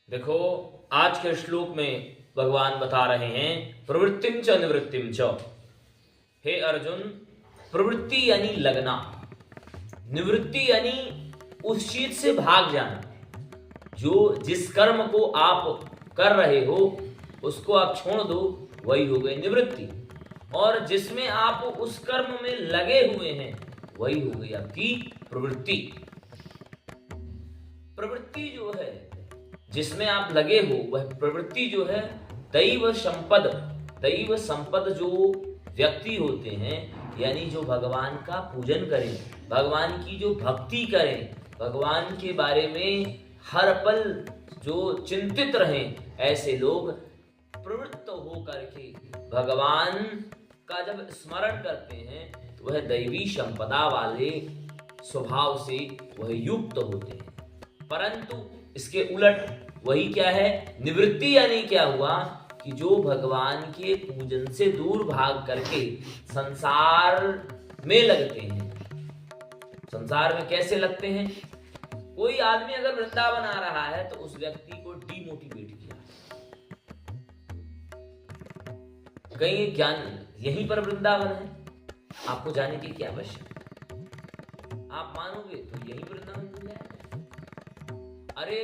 देखो, आज के श्लोक में भगवान बता रहे हैं प्रवृत्तिम च निवृत्तिम च। हे अर्जुन, प्रवृत्ति यानी लगना, निवृत्ति यानी उस चीज से भाग जाना। जो जिस कर्म को आप कर रहे हो उसको आप छोड़ दो, वही हो गई निवृत्ति। और जिसमें आप उस कर्म में लगे हुए हैं वही हो गई आपकी प्रवृत्ति। प्रवृत्ति जो है जिसमें आप लगे हो वह प्रवृत्ति जो है दैव संपद। दैव संपद जो व्यक्ति होते हैं यानी जो भगवान का पूजन करें, भगवान की जो भक्ति करें, भगवान के बारे में हर पल जो चिंतित रहें, ऐसे लोग प्रवृत्त हो करके भगवान का जब स्मरण करते हैं तो वह दैवी संपदा वाले स्वभाव से वह युक्त होते हैं। परंतु इसके उलट वही क्या है, निवृत्ति यानी क्या हुआ कि जो भगवान के पूजन से दूर भाग करके संसार में लगते हैं। संसार में कैसे लगते हैं? कोई आदमी अगर वृंदावन आ रहा है तो उस व्यक्ति को डीमोटिवेट किया, कहीं ज्ञान यहीं पर वृंदावन है, आपको जाने की क्या आवश्यकता? आप मानोगे तो यहीं वृंदावन मिल जाएगा। अरे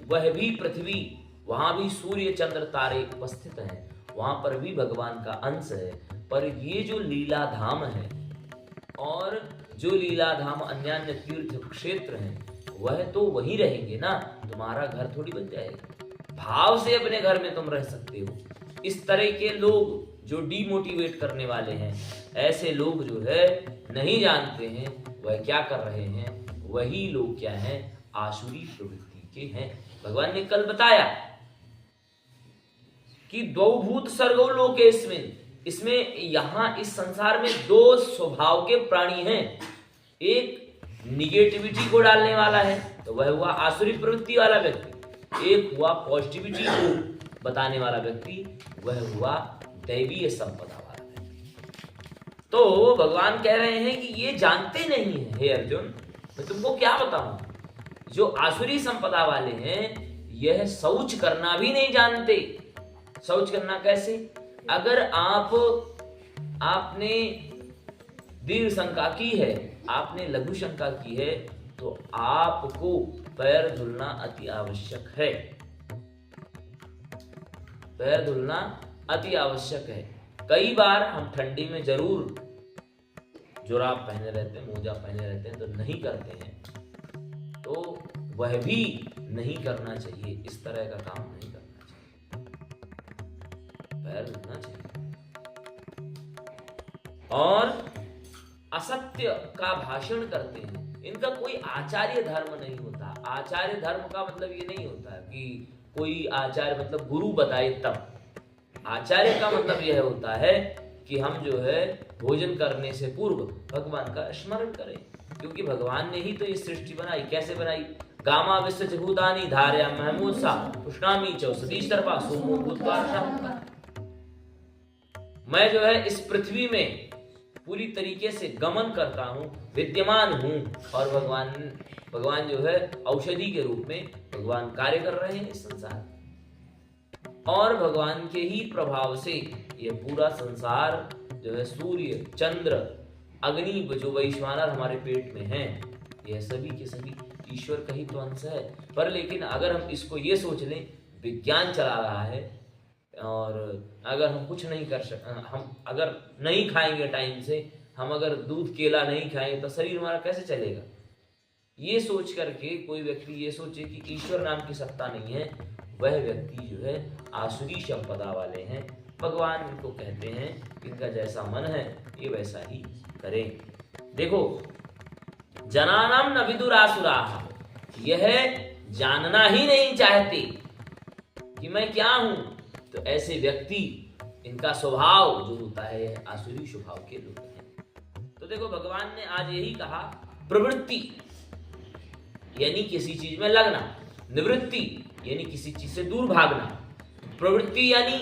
वह भी पृथ्वी, वहां भी सूर्य चंद्र तारे उपस्थित हैं, वहां पर भी भगवान का अंश है। पर ये जो लीला धाम है और जो लीला धाम अन्य तीर्थ क्षेत्र हैं वह तो वही रहेंगे ना, तुम्हारा घर थोड़ी बन जाएगा। भाव से अपने घर में तुम रह सकते हो। इस तरह के लोग जो डीमोटिवेट करने वाले हैं, ऐसे लोग जो है नहीं जानते हैं वह क्या कर रहे हैं। वही लोग क्या हैं, आसुरी प्रवृत्ति के हैं। भगवान ने कल बताया कि द्वौभूत सर्गो लोकेस्मिन्, इसमें यहां इस संसार में दो स्वभाव के प्राणी हैं। एक निगेटिविटी को डालने वाला है तो वह हुआ आसुरी प्रवृत्ति वाला व्यक्ति, एक हुआ पॉजिटिविटी को बताने वाला व्यक्ति, वह हुआ दैवीय संपदा वाला व्यक्ति। तो भगवान कह रहे हैं कि ये जानते नहीं है। हे अर्जुन, मैं तुमको क्या बताऊं, जो आसुरी संपदा वाले हैं यह शौच करना भी नहीं जानते। शौच करना कैसे? अगर आपने दीर्घ शंका की है, आपने लघु शंका की है, तो आपको पैर धुलना अति आवश्यक है। पैर धुलना अति आवश्यक है। कई बार हम ठंडी में जरूर जुराब पहने रहते हैं, मोजा पहने रहते हैं, तो नहीं करते हैं, तो वह भी नहीं करना चाहिए। इस तरह का काम नहीं करना चाहिए, पैर धुलना चाहिए। और असत्य का भाषण करते हैं, इनका कोई आचार्य धर्म नहीं होता। आचार्य धर्म का मतलब ये नहीं होता कि कोई आचार्य मतलब गुरु बताए तब। आचार्य का मतलब यह होता है कि हम जो है भोजन करने से पूर्व भगवान का स्मरण करें, क्योंकि भगवान ने ही तो ये सृष्टि बनाई। कैसे बनाई? गामा विश्व भूतानि धारया महमूसा पुष्णामी चौसदी सर्वा सोमो भूत्वा। मैं जो है इस पृथ्वी में पूरी तरीके से गमन करता हूँ, विद्यमान हूँ, और भगवान जो है औषधि के रूप में भगवान कार्य कर रहे हैं इस संसार। और भगवान के ही प्रभाव से ये पूरा संसार जो है, सूर्य चंद्र अग्नि जो वैश्वानर हमारे पेट में हैं, यह सभी के सभी ईश्वर का ही तो अंश है। पर लेकिन अगर हम इसको ये सोच लें विज्ञान चला रहा है और अगर हम कुछ नहीं कर हम अगर नहीं खाएंगे टाइम से, हम अगर दूध केला नहीं खाएंगे तो शरीर हमारा कैसे चलेगा? ये सोच करके कोई व्यक्ति ये सोचे कि ईश्वर नाम की सत्ता नहीं है, वह व्यक्ति जो है आसुरी संपदा वाले हैं। भगवान इनको कहते हैं इनका जैसा मन है ये वैसा ही करें। देखो, जनानाम न विदुरासुराः, यह जानना ही नहीं चाहते कि मैं क्या हूं। तो ऐसे व्यक्ति, इनका स्वभाव जो होता है आसुरी स्वभाव के लोग हैं। तो देखो, भगवान ने आज यही कहा, प्रवृत्ति यानी किसी चीज में लगना, निवृत्ति यानी किसी चीज से दूर भागना। प्रवृत्ति यानी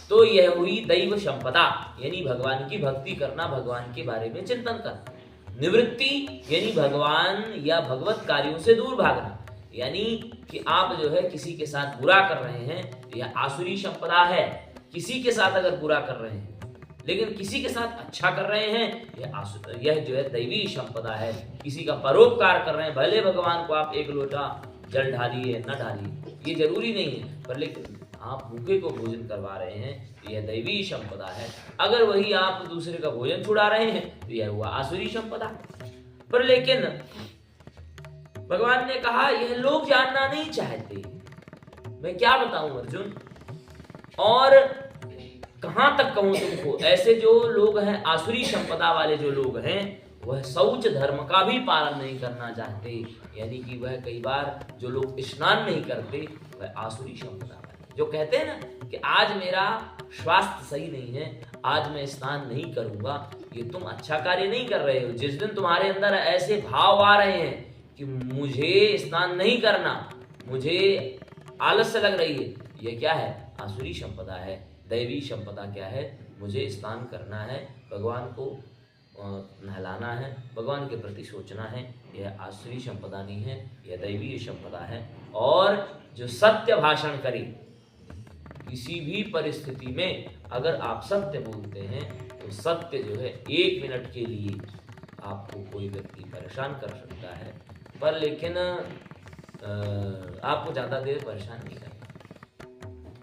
तो यह हुई दैव संपदा, यानी भगवान की भक्ति करना, भगवान के बारे में चिंतन करना। निवृत्ति यानी भगवान या भगवत कार्यों से दूर भागना। यानी कि आप जो है किसी के साथ बुरा कर रहे हैं, यह आसुरी संपदा है। किसी के साथ अगर बुरा कर रहे हैं लेकिन किसी के साथ अच्छा कर रहे हैं, यह जो है दैवी संपदा है। किसी का परोपकार कर रहे हैं, भले भगवान को आप एक लोटा जल ढालिए न ढालिए, ये जरूरी नहीं है, पर लेकिन आप भूखे को भोजन करवा रहे हैं, यह दैवी संपदा है। अगर वही आप दूसरे का भोजन छुड़ा रहे हैं तो यह हुआ आसुरी संपदा। पर लेकिन भगवान ने कहा यह लोग जानना नहीं चाहते, मैं क्या बताऊं अर्जुन, और कहां तक कहूं तुमको। ऐसे जो लोग हैं, आसुरी संपदा वाले जो लोग हैं, वह शौच धर्म का भी पालन नहीं करना चाहते। यानी कि वह कई बार जो लोग स्नान नहीं करते, वह आसुरी संपदा वाले जो कहते हैं ना कि आज मेरा स्वास्थ्य सही नहीं है, आज मैं स्नान नहीं करूंगा, ये तुम अच्छा कार्य नहीं कर रहे हो। जिस दिन तुम्हारे अंदर ऐसे भाव आ रहे हैं कि मुझे स्नान नहीं करना, मुझे आलस्य लग रही है, यह क्या है? आसुरी संपदा है। दैवी संपदा क्या है? मुझे स्नान करना है, भगवान को नहलाना है, भगवान के प्रति सोचना है, यह आसुरी संपदा नहीं है, यह दैवी संपदा है। और जो सत्य भाषण करे, किसी भी परिस्थिति में अगर आप सत्य बोलते हैं तो सत्य जो है 1 मिनट के लिए आपको कोई व्यक्ति परेशान कर सकता है, पर लेकिन आपको ज्यादा देर परेशान नहीं करना।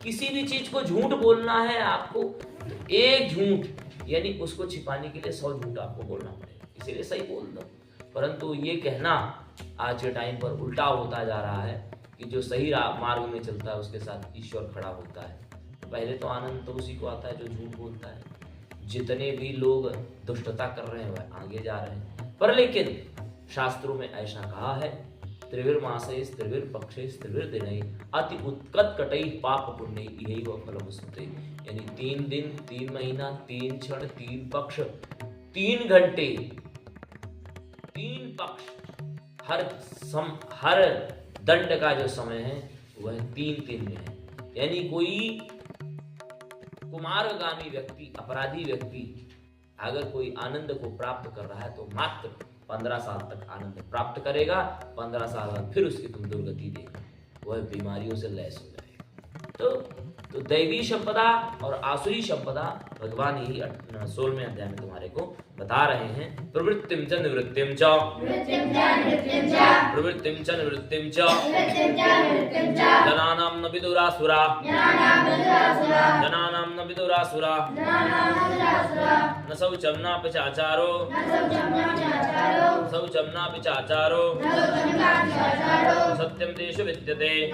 किसी भी चीज को झूठ बोलना है आपको, तो एक झूठ यानी उसको छिपाने के लिए 100 झूठ आपको बोलना पड़ेगा, इसीलिए सही बोल दो। परंतु ये कहना आज के टाइम पर उल्टा होता जा रहा है कि जो सही मार्ग में चलता है उसके साथ ईश्वर खड़ा होता है। पहले तो आनंद तो उसी को आता है जो झूठ बोलता है। जितने भी लोग दुष्टता कर रहे हैं वह आगे जा रहे हैं, पर लेकिन शास्त्रों में ऐसा कहा है, त्रिविर्मासेस त्रिविर्पक्षेस त्रिविर्दिनैः अति उत्कटकटैः पाप पुण्यैः इहैव फलमुच्यते। यानी 3 दिन, 3 महीना, 3 क्षण, 3 पक्ष, 3 घंटे, 3 पक्ष, हर दंड का जो समय है वह 3 में है। यानी कोई कुमार्गामी व्यक्ति, अपराधी व्यक्ति अगर कोई आनंद को प्राप्त कर रहा है तो मात्र 15 साल तक आनंद प्राप्त करेगा, 15 साल बाद फिर उसकी तुम दुर्गति देगा, वह बीमारियों से लैस हो जाएगा। तो दैवी संपदा और आसुरी संपदा भगवान यही 16वें अध्याय में तुम्हारे को बता रहे हैं। प्रवृत्तिम च निवृत्तिम च, प्रवृत्तिम च निवृत्तिम च, जनानां न विदुरासुरा, जनानां न विदुरासुरा, न शौचं नापि चाचारो, शौचं नापि चाचारो, सत्यं तेषु विद्यते,